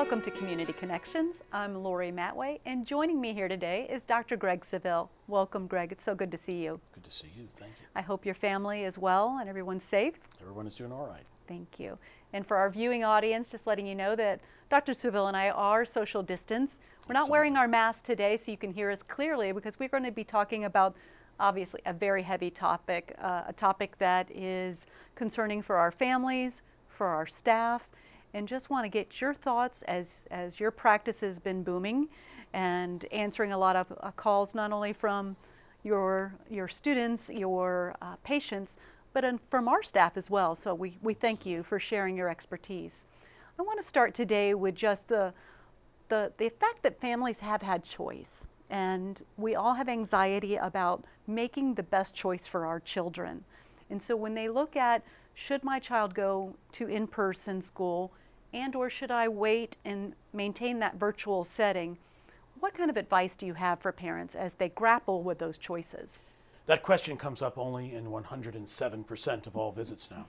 Welcome to Community Connections. I'm Lori Matway, and joining me here today is Dr. Greg Savel. Welcome, Greg. It's so good to see you. Good to see you. Thank you. I hope your family is well and everyone's safe. Everyone is doing all right. Thank you. And for our viewing audience, just letting you know that Dr. Savel and I are social distance. We're not wearing our masks today so you can hear us clearly, because we're going to be talking about obviously a very heavy topic, a topic that is concerning for our families, for our staff, and just want to get your thoughts as your practice has been booming and answering a lot of calls, not only from your students, your patients, but from our staff as well. So we thank you for sharing your expertise. I want to start today with just the fact that families have had choice, and we all have anxiety about making the best choice for our children. And so when they look at, should my child go to in-person school, and or should I wait and maintain that virtual setting, what kind of advice do you have for parents as they grapple with those choices? That question comes up only in 107% of all visits now,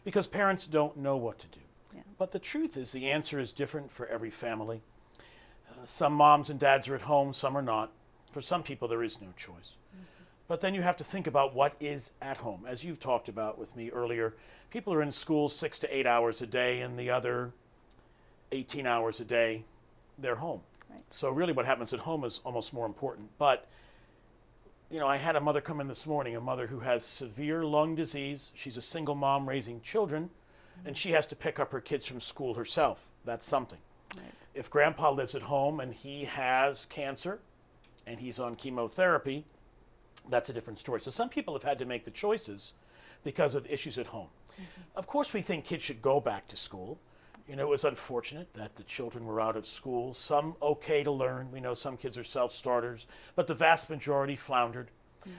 because parents don't know what to do. Yeah. But the truth is, the answer is different for every family. Some moms and dads are at home, some are not. For some people, there is no choice. But then you have to think about what is at home. As you've talked about with me earlier, people are in school 6 to 8 hours a day, and the other 18 hours a day, they're home. Right. So really what happens at home is almost more important. But, you know, I had a mother come in this morning, a mother who has severe lung disease. She's a single mom raising children, and she has to pick up her kids from school herself. That's something. Right. If grandpa lives at home and he has cancer and he's on chemotherapy, that's a different story. So some people have had to make the choices because of issues at home. Of course, we think kids should go back to school. You know, it was unfortunate that the children were out of school. Some okay to learn. We know some kids are self-starters, but the vast majority floundered.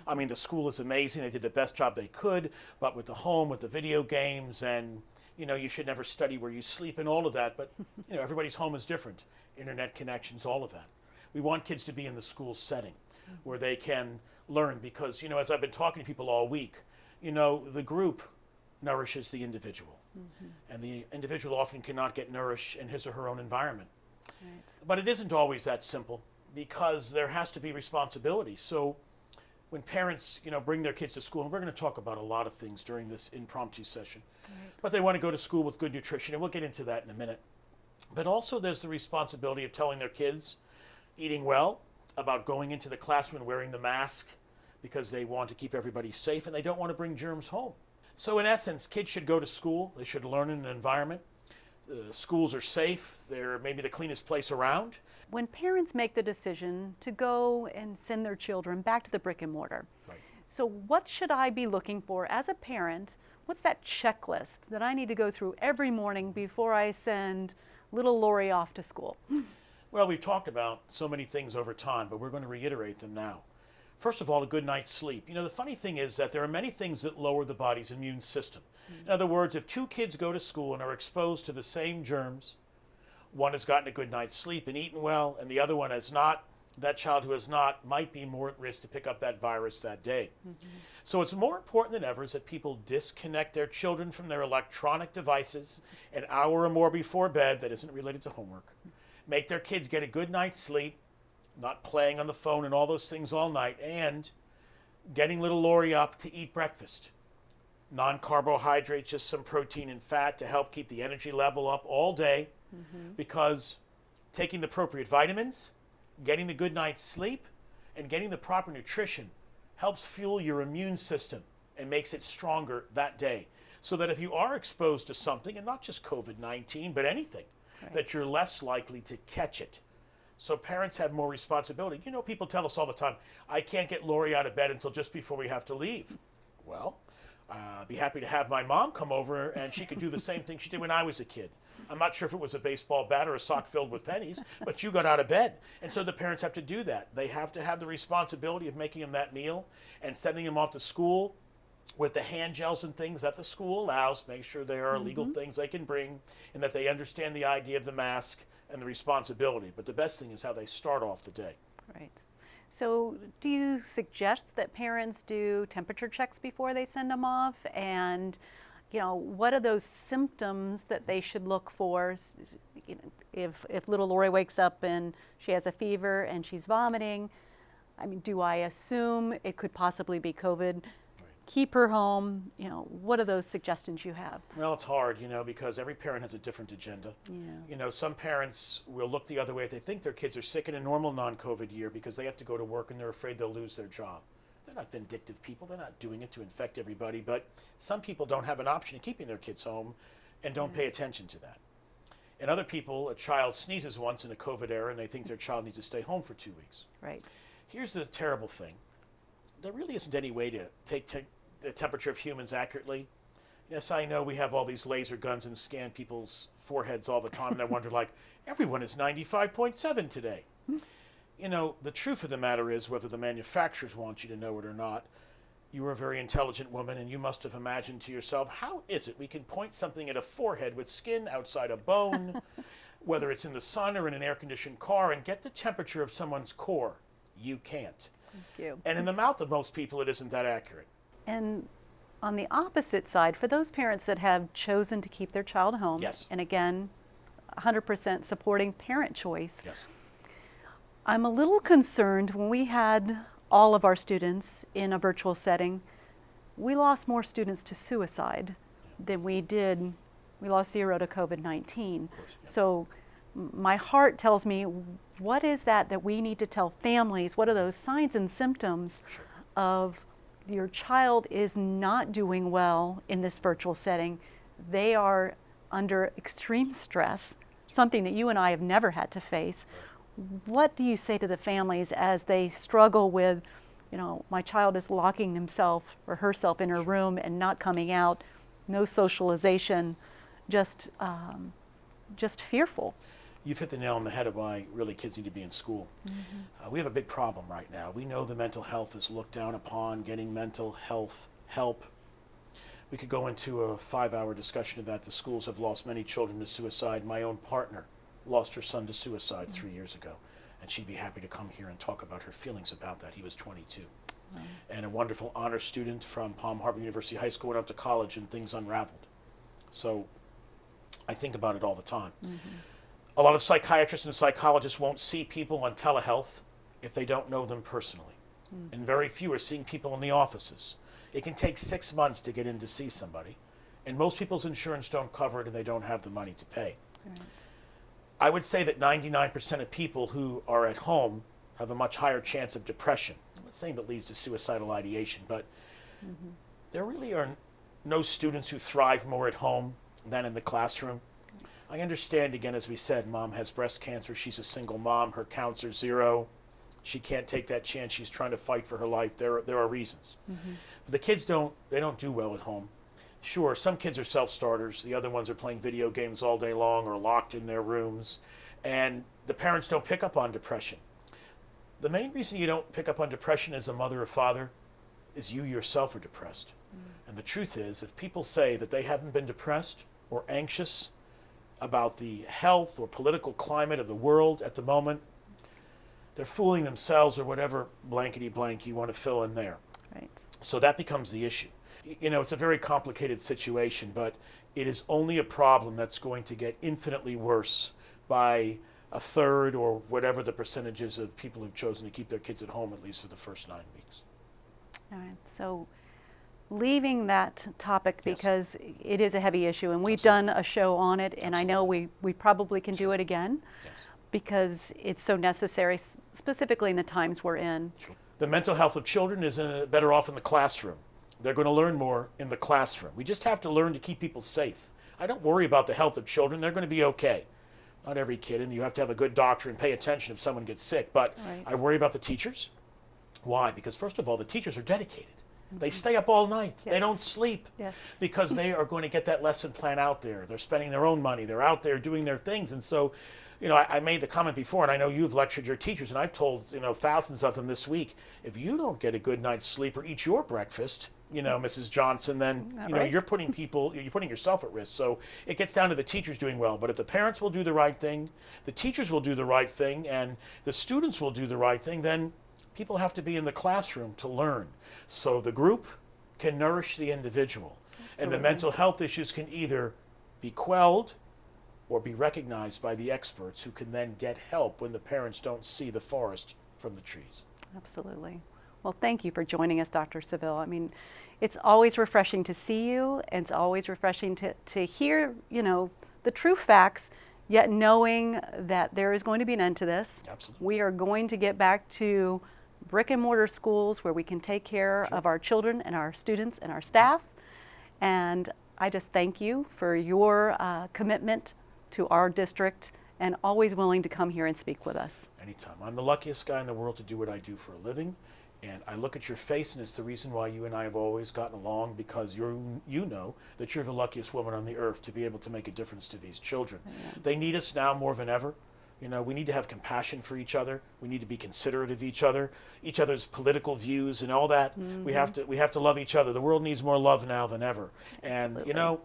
I mean, the school is amazing. They did the best job they could, but with the home, with the video games, and, you know, you should never study where you sleep and all of that. But, you know, everybody's home is different. Internet connections, all of that. We want kids to be in the school setting where they can learn, because, you know, as I've been talking to people all week, you know, the group nourishes the individual. And the individual often cannot get nourished in his or her own environment. Right. But it isn't always that simple, because there has to be responsibility. So when parents, you know, bring their kids to school, and we're going to talk about a lot of things during this impromptu session, but they want to go to school with good nutrition, and we'll get into that in a minute. But also there's the responsibility of telling their kids, eating well, about going into the classroom and wearing the mask, because they want to keep everybody safe and they don't want to bring germs home. So in essence, kids should go to school. They should learn in an environment. Schools are safe. They're maybe the cleanest place around. When parents make the decision to go and send their children back to the brick and mortar, Right. so what should I be looking for as a parent? What's that checklist that I need to go through every morning before I send little Lori off to school? Well, we've talked about so many things over time, but we're going to reiterate them now. First of all, a good night's sleep. You know, the funny thing is that there are many things that lower the body's immune system. In other words, if two kids go to school and are exposed to the same germs, one has gotten a good night's sleep and eaten well, and the other one has not, that child who has not might be more at risk to pick up that virus that day. So it's more important than ever is that people disconnect their children from their electronic devices an hour or more before bed that isn't related to homework. Make their kids get a good night's sleep, not playing on the phone and all those things all night, and getting little Lori up to eat breakfast. Non-carbohydrates, just some protein and fat to help keep the energy level up all day, because taking the appropriate vitamins, getting the good night's sleep, and getting the proper nutrition helps fuel your immune system and makes it stronger that day. So that if you are exposed to something, and not just COVID-19, but anything, that you're less likely to catch it. So parents have more responsibility. You know, people tell us all the time, I can't get Lori out of bed until just before we have to leave. Well, I'd be happy to have my mom come over and she could do the same thing she did when I was a kid. I'm not sure if it was a baseball bat or a sock filled with pennies, but you got out of bed. And so the parents have to do that. They have to have the responsibility of making them that meal and sending them off to school with the hand gels and things that the school allows. Make sure there are legal things they can bring, and that they understand the idea of the mask and the responsibility. But the best thing is how they start off the day. Right. So do you suggest that parents do temperature checks before they send them off? And, you know, what are those symptoms that they should look for? You know, if little Lori wakes up and she has a fever and she's vomiting, I mean, do I assume it could possibly be COVID? Keep her home. You know, what are those suggestions you have? Well, it's hard, you know, because every parent has a different agenda. Yeah. You know, some parents will look the other way if they think their kids are sick in a normal non-COVID year because they have to go to work and they're afraid they'll lose their job. They're not vindictive people. They're not doing it to infect everybody, but some people don't have an option of keeping their kids home and don't pay attention to that. And other people, a child sneezes once in a COVID era and they think their child needs to stay home for 2 weeks. Right. Here's the terrible thing. There really isn't any way to take the temperature of humans accurately. Yes, I know we have all these laser guns and scan people's foreheads all the time, and I wonder, like, everyone is 95.7 today. You know, the truth of the matter is, whether the manufacturers want you to know it or not, you are a very intelligent woman, and you must have imagined to yourself, how is it we can point something at a forehead with skin outside a bone, whether it's in the sun or in an air-conditioned car, and get the temperature of someone's core? You can't. Thank you. And in the mouth of most people, it isn't that accurate. And on the opposite side, for those parents that have chosen to keep their child home, Yes. and again, 100% supporting parent choice, Yes. I'm a little concerned when we had all of our students in a virtual setting, we lost more students to suicide than we lost 0 to COVID-19. Yeah. So my heart tells me, what is that we need to tell families? What are those signs and symptoms Sure. of your child is not doing well in this virtual setting? They are under extreme stress, something that you and I have never had to face. What do you say to the families as they struggle with, you know, my child is locking himself or herself in her room and not coming out, no socialization, just fearful? You've hit the nail on the head of why really kids need to be in school. We have a big problem right now. We know the mental health is looked down upon, getting mental health help. We could go into a 5-hour discussion of that. The schools have lost many children to suicide. My own partner lost her son to suicide 3 years ago, and she'd be happy to come here and talk about her feelings about that. He was 22. And a wonderful honor student from Palm Harbor University High School went off to college and things unraveled. So I think about it all the time. A lot of psychiatrists and psychologists won't see people on telehealth if they don't know them personally. And very few are seeing people in the offices. It can take 6 months to get in to see somebody, and most people's insurance don't cover it and they don't have the money to pay. Right. I would say that 99% of people who are at home have a much higher chance of depression. I'm not saying that leads to suicidal ideation, but there really are no students who thrive more at home than in the classroom. I understand, again, as we said, mom has breast cancer. She's a single mom. Her counts are 0. She can't take that chance. She's trying to fight for her life. There are reasons. But the kids don't do well at home. Sure, some kids are self-starters. The other ones are playing video games all day long or locked in their rooms. And the parents don't pick up on depression. The main reason you don't pick up on depression as a mother or father is you yourself are depressed. And the truth is, if people say that they haven't been depressed or anxious about the health or political climate of the world at the moment, they're fooling themselves or whatever blankety blank you want to fill in there. Right. So that becomes the issue. You know, it's a very complicated situation, but it is only a problem that's going to get infinitely worse by a third or whatever the percentages of people who've chosen to keep their kids at home, at least for the first 9 weeks. All right. So leaving that topic, Yes. because it is a heavy issue, and we've Absolutely. done a show on it, and I know we probably can do it again Yes. because it's so necessary, specifically in the times we're in. The mental health of children is better off in the classroom. They're going to learn more in the classroom. We just have to learn to keep people safe. I don't worry about the health of children. They're going to be okay. Not every kid, and you have to have a good doctor and pay attention if someone gets sick. But Right. I worry about the teachers. Why? Because first of all, the teachers are dedicated. They stay up all night. They Yes. don't sleep Yes. because they are going to get that lesson plan out there. They're spending their own money. They're out there doing their things. And so, you know, I made the comment before, and I know you've lectured your teachers, and I've told, you know, thousands of them this week, if you don't get a good night's sleep or eat your breakfast, you know, Mrs. Johnson, then, That you know, right? you're putting yourself at risk. So it gets down to the teachers doing well. But if the parents will do the right thing, the teachers will do the right thing, and the students will do the right thing, then people have to be in the classroom to learn. So the group can nourish the individual. And the Absolutely. mental health issues can either be quelled or be recognized by the experts who can then get help when the parents don't see the forest from the trees. Absolutely. Well, thank you for joining us, Dr. Savel. I mean, it's always refreshing to see you, and it's always refreshing to hear, the true facts, yet knowing that there is going to be an end to this. Absolutely. We are going to get back to brick and mortar schools where we can take care of our children and our students and our staff. And I just thank you for your commitment to our district and always willing to come here and speak with us. Anytime. I'm the luckiest guy in the world to do what I do for a living. And I look at your face, and it's the reason why you and I have always gotten along, because you know that you're the luckiest woman on the earth to be able to make a difference to these children. Yeah. They need us now more than ever. We need to have compassion for each other. We need to be considerate of each other's political views and all that. Mm-hmm. We have to love each other. The world needs more love now than ever. And Absolutely.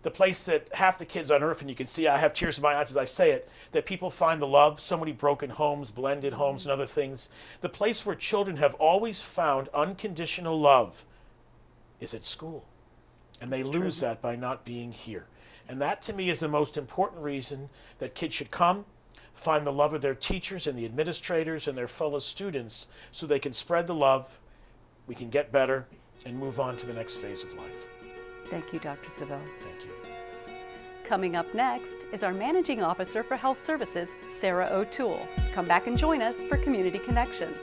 the place that half the kids on earth, and you can see I have tears in my eyes as I say it, that people find the love, so many broken homes, blended homes, and other things. The place where children have always found unconditional love is at school. And they lose that by not being here. And that, to me, is the most important reason that kids should come, find the love of their teachers and the administrators and their fellow students, so they can spread the love, we can get better, and move on to the next phase of life. Thank you, Dr. Savel. Thank you. Coming up next is our Managing Officer for Health Services, Sarah O'Toole. Come back and join us for Community Connections.